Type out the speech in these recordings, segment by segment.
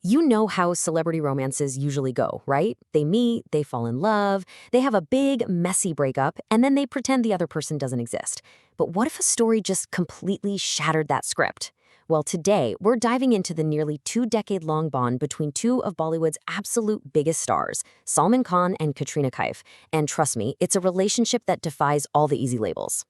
You know how celebrity romances usually go, right? They meet, they fall in love, they have a big, messy breakup, and then they pretend the other person doesn't exist. But what if a story just completely shattered that script? Well, today, we're diving into the nearly two-decade-long bond between two of Bollywood's absolute biggest stars, Salman Khan and Katrina Kaif. And trust me, it's a relationship that defies all the easy labels.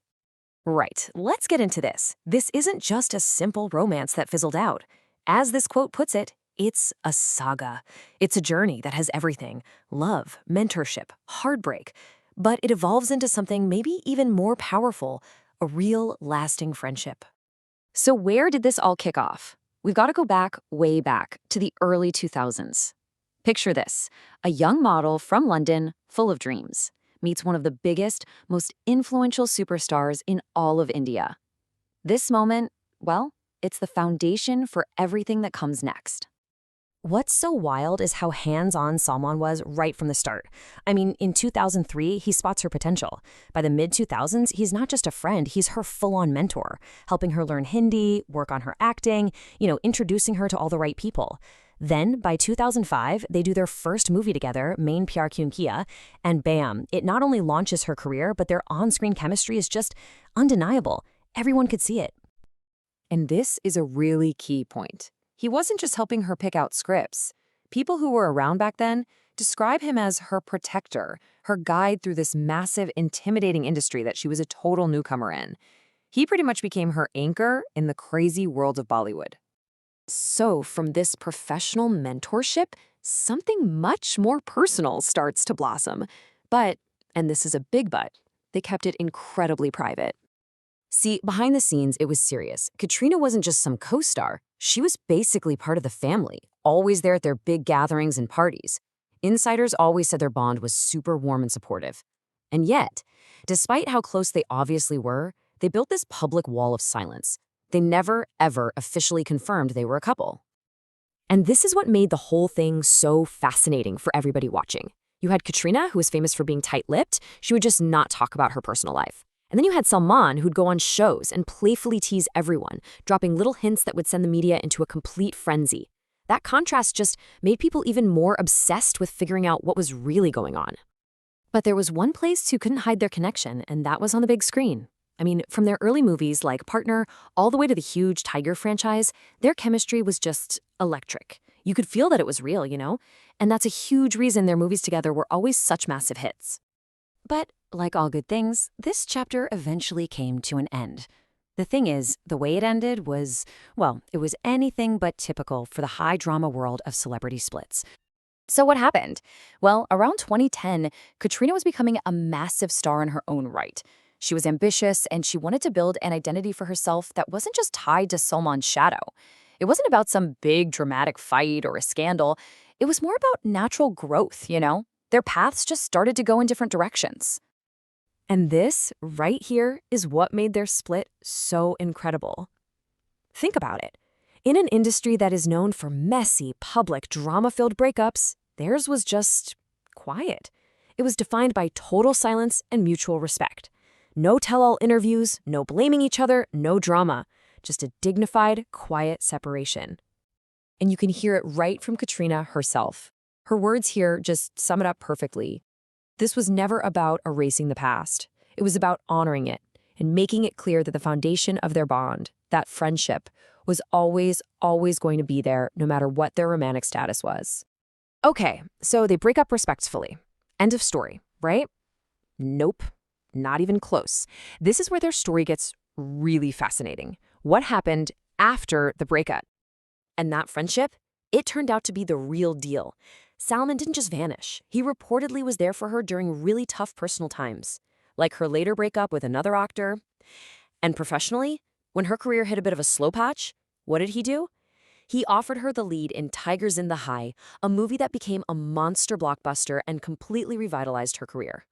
Right, let's get into this. This isn't just a simple romance that fizzled out. As this quote puts it, it's a saga. It's a journey that has everything: love, mentorship, heartbreak. But it evolves into something maybe even more powerful: a real, lasting friendship. So where did this all kick off? We've got to go back, way back, to the early 2000s. Picture this: a young model from London, full of dreams, meets one of the biggest, most influential superstars in all of India. This moment, well, it's the foundation for everything that comes next. What's so wild is how hands-on Salman was right from the start. I mean, in 2003, he spots her potential. By the mid-2000s, he's not just a friend, he's her full-on mentor, helping her learn Hindi, work on her acting, introducing her to all the right people. Then, by 2005, they do their first movie together, Maine Pyaar Kyun Kiya, and bam, it not only launches her career, but their on-screen chemistry is just undeniable. Everyone could see it. And this is a really key point. He wasn't just helping her pick out scripts. People who were around back then describe him as her protector, her guide through this massive, intimidating industry that she was a total newcomer in. He pretty much became her anchor in the crazy world of Bollywood. So from this professional mentorship, something much more personal starts to blossom. But, and this is a big but, they kept it incredibly private. See, behind the scenes, it was serious. Katrina wasn't just some co-star. She was basically part of the family, always there at their big gatherings and parties. Insiders always said their bond was super warm and supportive. And yet, despite how close they obviously were, they built this public wall of silence. They never, ever officially confirmed they were a couple. And this is what made the whole thing so fascinating for everybody watching. You had Katrina, who was famous for being tight-lipped. She would just not talk about her personal life. And then you had Salman, who'd go on shows and playfully tease everyone, dropping little hints that would send the media into a complete frenzy. That contrast just made people even more obsessed with figuring out what was really going on. But there was one place who couldn't hide their connection, and that was on the big screen. I mean, from their early movies like Partner all the way to the huge Tiger franchise, their chemistry was just electric. You could feel that it was real, And that's a huge reason their movies together were always such massive hits. But like all good things, this chapter eventually came to an end. The thing is, the way it ended was, well, it was anything but typical for the high-drama world of celebrity splits. So what happened? Well, around 2010, Katrina was becoming a massive star in her own right. She was ambitious, and she wanted to build an identity for herself that wasn't just tied to Salman's shadow. It wasn't about some big dramatic fight or a scandal. It was more about natural growth, Their paths just started to go in different directions. And this, right here, is what made their split so incredible. Think about it. In an industry that is known for messy, public, drama-filled breakups, theirs was just quiet. It was defined by total silence and mutual respect. No tell-all interviews, no blaming each other, no drama. Just a dignified, quiet separation. And you can hear it right from Katrina herself. Her words here just sum it up perfectly. This was never about erasing the past. It was about honoring it and making it clear that the foundation of their bond, that friendship, was always, always going to be there no matter what their romantic status was. Okay, so they break up respectfully. End of story, right? Nope, not even close. This is where their story gets really fascinating. What happened after the breakup? And that friendship? It turned out to be the real deal. Salman didn't just vanish. He reportedly was there for her during really tough personal times, like her later breakup with another actor. And professionally, when her career hit a bit of a slow patch, what did he do? He offered her the lead in Tigers in the High, a movie that became a monster blockbuster and completely revitalized her career.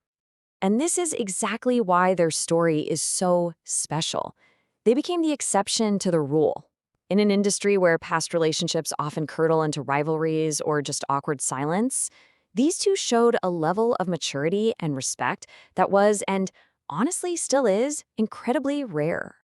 And this is exactly why their story is so special. They became the exception to the rule. In an industry where past relationships often curdle into rivalries or just awkward silence, these two showed a level of maturity and respect that was, and honestly still is, incredibly rare.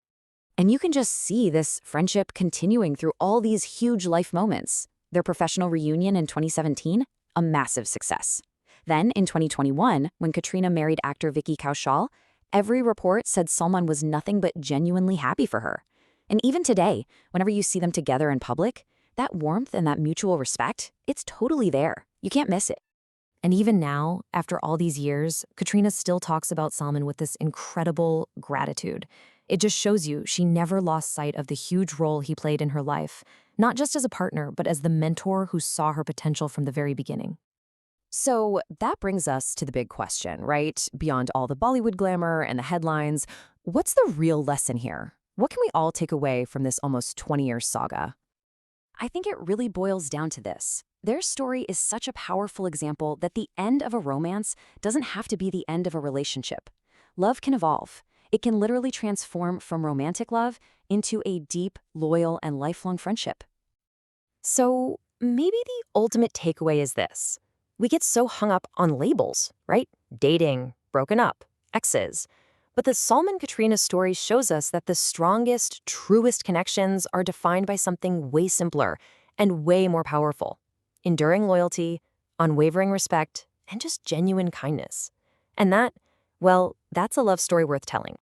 And you can just see this friendship continuing through all these huge life moments. Their professional reunion in 2017, a massive success. Then, in 2021, when Katrina married actor Vicky Kaushal, every report said Salman was nothing but genuinely happy for her. And even today, whenever you see them together in public, that warmth and that mutual respect, it's totally there. You can't miss it. And even now, after all these years, Katrina still talks about Salman with this incredible gratitude. It just shows you she never lost sight of the huge role he played in her life, not just as a partner, but as the mentor who saw her potential from the very beginning. So that brings us to the big question, right? Beyond all the Bollywood glamour and the headlines, what's the real lesson here? What can we all take away from this almost 20-year saga? I think it really boils down to this. Their story is such a powerful example that the end of a romance doesn't have to be the end of a relationship. Love can evolve. It can literally transform from romantic love into a deep, loyal, and lifelong friendship. So maybe the ultimate takeaway is this. We get so hung up on labels, right? Dating, broken up, exes. But the Salman-Katrina story shows us that the strongest, truest connections are defined by something way simpler and way more powerful. Enduring loyalty, unwavering respect, and just genuine kindness. And that, well, that's a love story worth telling.